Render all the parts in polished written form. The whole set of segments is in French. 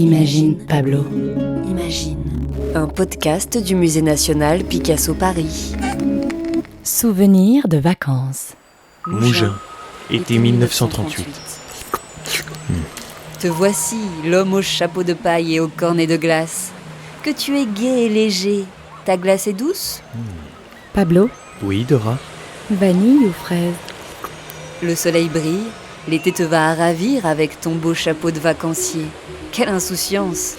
Imagine, Pablo. Imagine. Un podcast du Musée national Picasso Paris. Souvenirs de vacances. Mougins, été 1938. Te voici, l'homme au chapeau de paille et au cornet de glace. Que tu es gai et léger. Ta glace est douce ? Pablo, Oui, Dora. vanille ou fraise? Le soleil brille, l'été te va à ravir avec ton beau chapeau de vacancier. Quelle insouciance !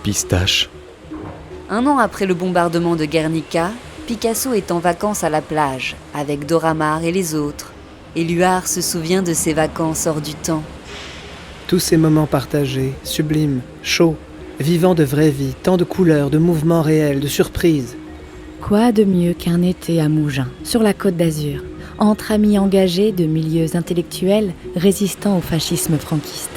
Pistache. 1 an après le bombardement de Guernica, Picasso est en vacances à la plage, avec Dora Maar et les autres. Éluard se souvient de ses vacances hors du temps. Tous ces moments partagés, sublimes, chauds, vivant de vraie vie, tant de couleurs, de mouvements réels, de surprises. Quoi de mieux qu'un été à Mougins, sur la Côte d'Azur, entre amis engagés de milieux intellectuels résistant au fascisme franquiste.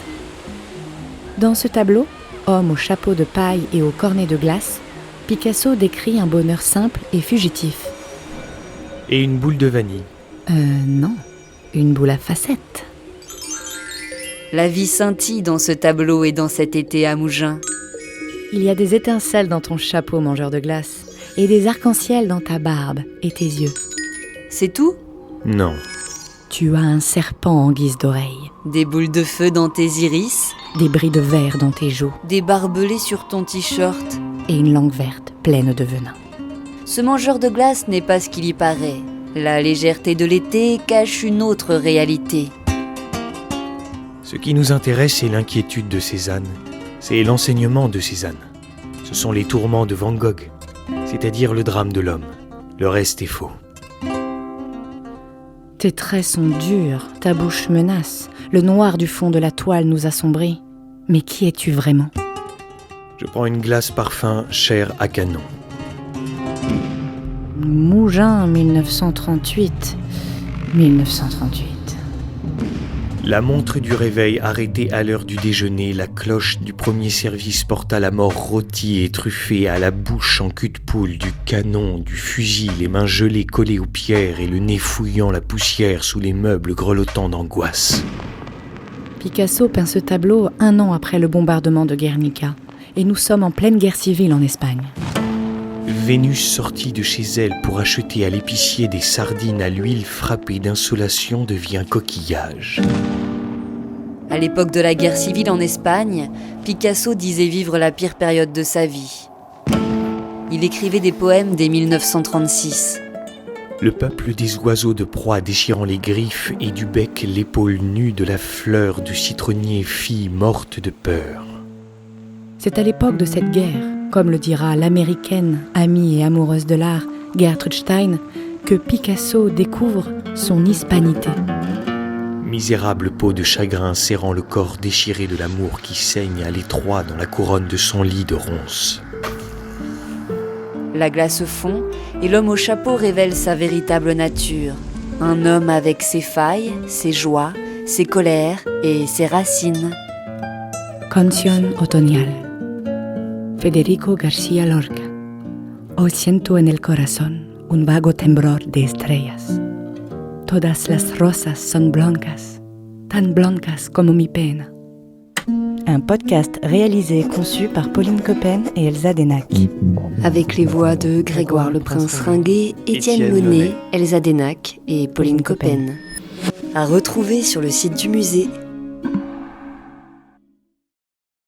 Dans ce tableau, homme au chapeau de paille et au cornet de glace, Picasso décrit un bonheur simple et fugitif. Et une boule de vanille. Non, une boule à facettes. La vie scintille dans ce tableau et dans cet été à Mougins. Il y a des étincelles dans ton chapeau mangeur de glace et des arcs-en-ciel dans ta barbe et tes yeux. C'est tout ? Non. Tu as un serpent en guise d'oreille, Des boules de feu dans tes iris, des bris de verre dans tes joues des barbelés sur ton t-shirt. et une langue verte pleine de venin. Ce mangeur de glace n'est pas ce qu'il y paraît. La légèreté de l'été cache une autre réalité. Ce qui nous intéresse, c'est l'inquiétude de Cézanne. C'est l'enseignement de Cézanne. Ce sont les tourments de Van Gogh, c'est-à-dire le drame de l'homme. Le reste est faux. Tes traits sont durs, ta bouche menace, le noir du fond de la toile nous assombrit. Mais qui es-tu vraiment ? Je prends une glace parfum chair à canon. Mougins 1938. 1938. La montre du réveil arrêtée à l'heure du déjeuner, la cloche du premier service porta la mort rôtie et truffée à la bouche en cul de poule du canon, du fusil, les mains gelées collées aux pierres et le nez fouillant la poussière sous les meubles grelottant d'angoisse. Picasso peint ce tableau 1 an après le bombardement de Guernica. Et nous sommes en pleine guerre civile en Espagne. Vénus sortit de chez elle pour acheter à l'épicier des sardines à l'huile frappée d'insolation devient coquillage. À l'époque de la guerre civile en Espagne, Picasso disait vivre la pire période de sa vie. Il écrivait des poèmes dès 1936. Le peuple des oiseaux de proie déchirant les griffes et du bec l'épaule nue de la fleur du citronnier fille morte de peur. C'est à l'époque de cette guerre, comme le dira l'américaine, amie et amoureuse de l'art, Gertrude Stein, que Picasso découvre son hispanité. Misérable peau de chagrin serrant le corps déchiré de l'amour qui saigne à l'étroit dans la couronne de son lit de ronces. La glace fond et l'homme au chapeau révèle sa véritable nature. Un homme avec ses failles, ses joies, ses colères et ses racines. Canción otoñal. Federico García Lorca. Hoy siento en el corazón un vago temblor de estrellas. Todas las rosas son blancas, tan blancas como mi pena. Un podcast réalisé et conçu par Pauline Coppen et Elsa Denac. Avec les voix de Grégoire le Prince Ringuet, Étienne Monet, Elsa Denac et Pauline Coppen. À retrouver sur le site du musée